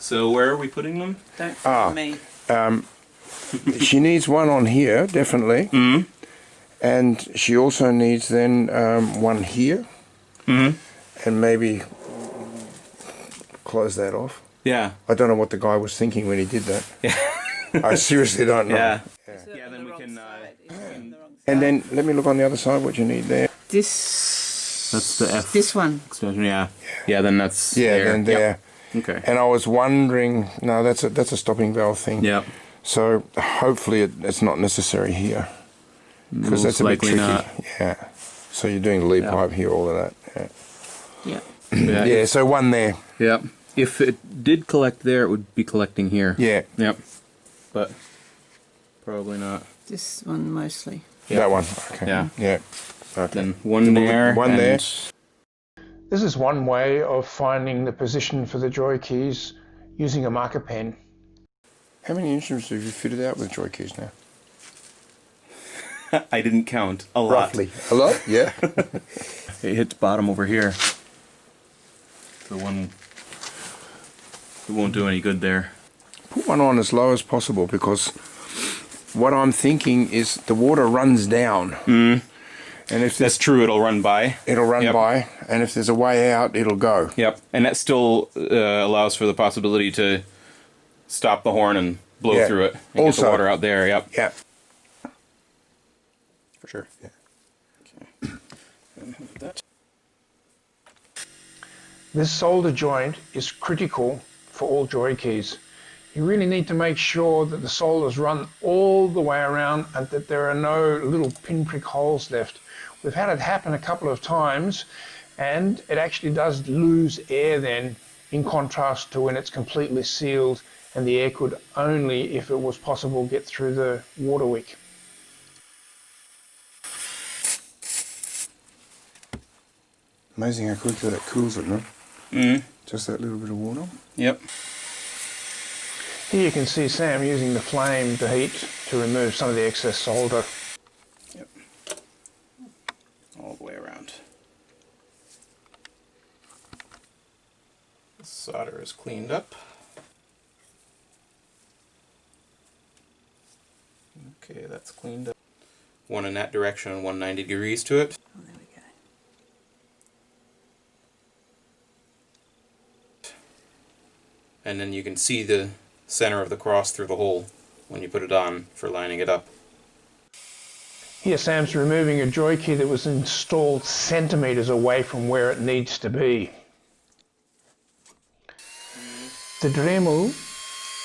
So where are we putting them? Don't follow me. She needs one on here, definitely. Mm-hmm. And she also needs then one here. Mm-hmm. And maybe close that off. Yeah. I don't know what the guy was thinking when he did that. Yeah. I seriously don't know. Yeah. Yeah, then we can... And then let me look on the other side what you need there. This... That's the F. This one. Extension, yeah. Yeah, then that's then there. Yep. Okay. And I was wondering, no, that's a stopping valve thing. Yep. So hopefully it's not necessary here. Because that's a bit tricky. Not. Yeah. So you're doing the lead pipe here, all of that. Yeah. Yeah, so one there. Yep. If it did collect there, it would be collecting here. Yeah. Yep. But probably not. This one mostly. Yep. That one. Okay. Yeah. Yeah. Okay. Then one there. One there. This is one way of finding the position for the JoyKeys using a marker pen. How many instruments have you fitted out with JoyKeys now? I didn't count. A lot. Roughly. A lot? Yeah. It hits bottom over here. The one... It won't do any good there. Put one on as low as possible because what I'm thinking is the water runs down. Mm. And if That's true, it'll run by. It'll run by, and if there's a way out, it'll go. Yep. And that still allows for the possibility to stop the horn and blow through it and get the water out there. Yep. Yep. For sure. Yeah. Okay. This solder joint is critical for all JoyKeys. You really need to make sure that the solders run all the way around and that there are no little pinprick holes left. We've had it happen a couple of times and it actually does lose air then, in contrast to when it's completely sealed and the air could only, if it was possible, get through the water wick. Amazing how quickly that cools it, no? Mm. Just that little bit of water. Yep. Here you can see Sam using the flame to heat to remove some of the excess solder. Yep. All the way around. The solder is cleaned up. Okay, that's cleaned up. One in that direction and 190 degrees to it. Oh, there we go. And then you can see the center of the cross through the hole when you put it on for lining it up. Here Sam's removing a JoyKey that was installed centimetres away from where it needs to be. The Dremel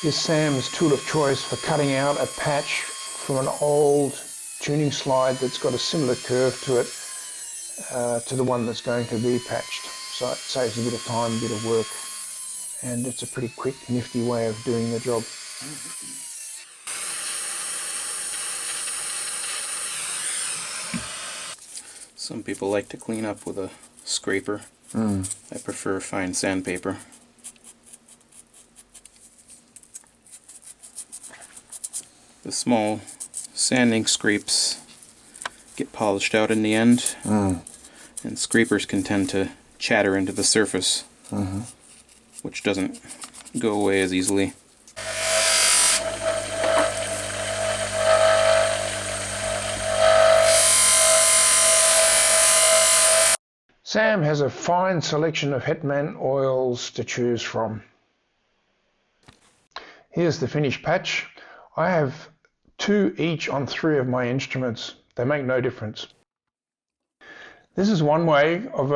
is Sam's tool of choice for cutting out a patch from an old tuning slide that's got a similar curve to it to the one that's going to be patched. So it saves a bit of time, a bit of work, and it's a pretty quick, nifty way of doing the job. Some people like to clean up with a scraper. I prefer fine sandpaper. The small sanding scrapes get polished out in the end, and scrapers can tend to chatter into the surface, which doesn't go away as easily. Sam has a fine selection of Hetman oils to choose from. Here's the finished patch. I have 2 each on 3 of my instruments. They make no difference. This is one way of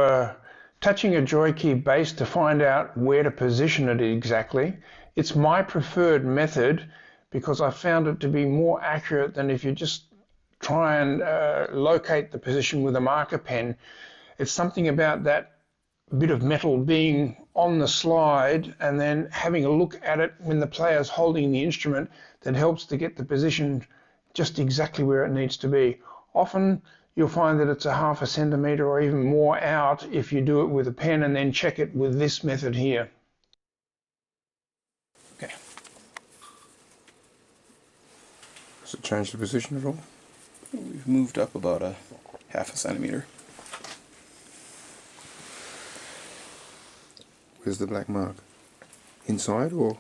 touching a JoyKey base to find out where to position it exactly. It's my preferred method because I found it to be more accurate than if you just try and locate the position with a marker pen. It's something about that bit of metal being on the slide and then having a look at it when the player's holding the instrument that helps to get the position just exactly where it needs to be. Often you'll find that it's a ½ centimetre or even more out if you do it with a pen and then check it with this method here. Okay. Does it change the position at all? We've moved up about a ½ centimetre. Where's the black mark? inside, or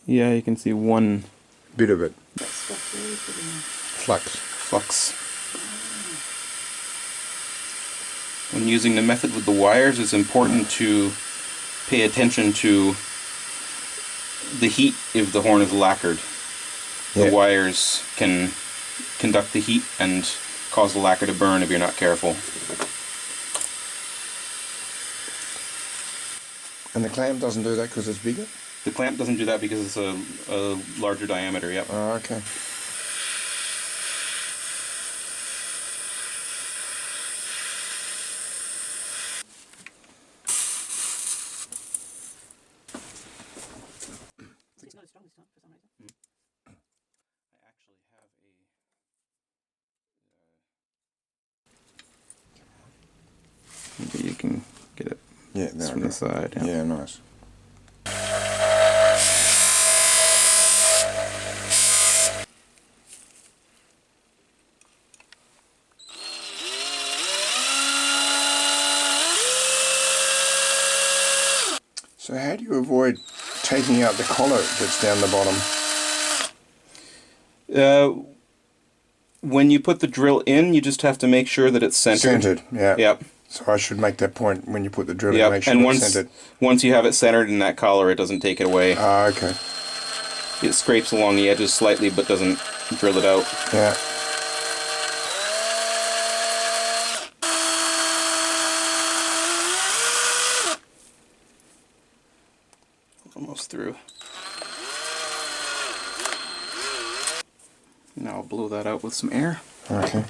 Yeah, you can see one bit of it? That's what they put in. Flux. flux. When using the method with the wires, it's important to pay attention to the heat if the horn is lacquered. Yeah. The wires can conduct the heat and cause the lacquer to burn if you're not careful. And the clamp doesn't do that because it's bigger? The clamp doesn't do that because it's a larger diameter, yep. Oh, okay. It's not as strong as for some reason. I actually have a... Maybe you can get it Yeah, there from we the go. side. Yeah, nice. So how do you avoid taking out the collar that's down the bottom? When you put the drill in, you just have to make sure that it's centered. Centered, yeah. Yep. So I should make that point when you put the drill in, Yep. make sure And it's once centered. once you have it centered in that collar, it doesn't take it away. Ah, okay. It scrapes along the edges slightly, but doesn't drill it out. Yeah. Almost through. Now I'll blow that out with some air. Okay.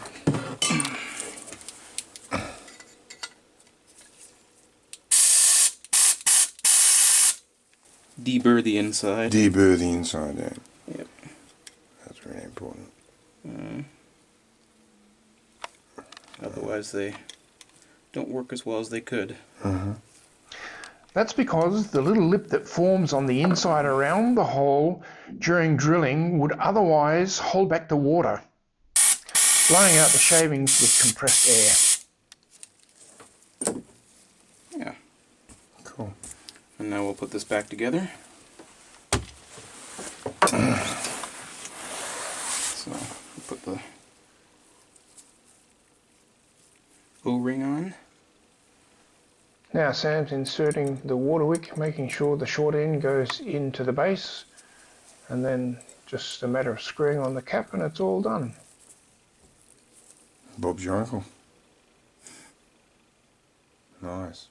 Deburr the inside. Deburr the inside, yeah. Yep. That's really important. Otherwise they don't work as well as they could. That's because the little lip that forms on the inside around the hole during drilling would otherwise hold back the water, blowing out the shavings with compressed air. Yeah. Cool. And now we'll put this back together. So we'll put the O-ring on. Now Sam's inserting the water wick, making sure the short end goes into the base, and then just a matter of screwing on the cap and it's all done. Bob's your uncle. Nice.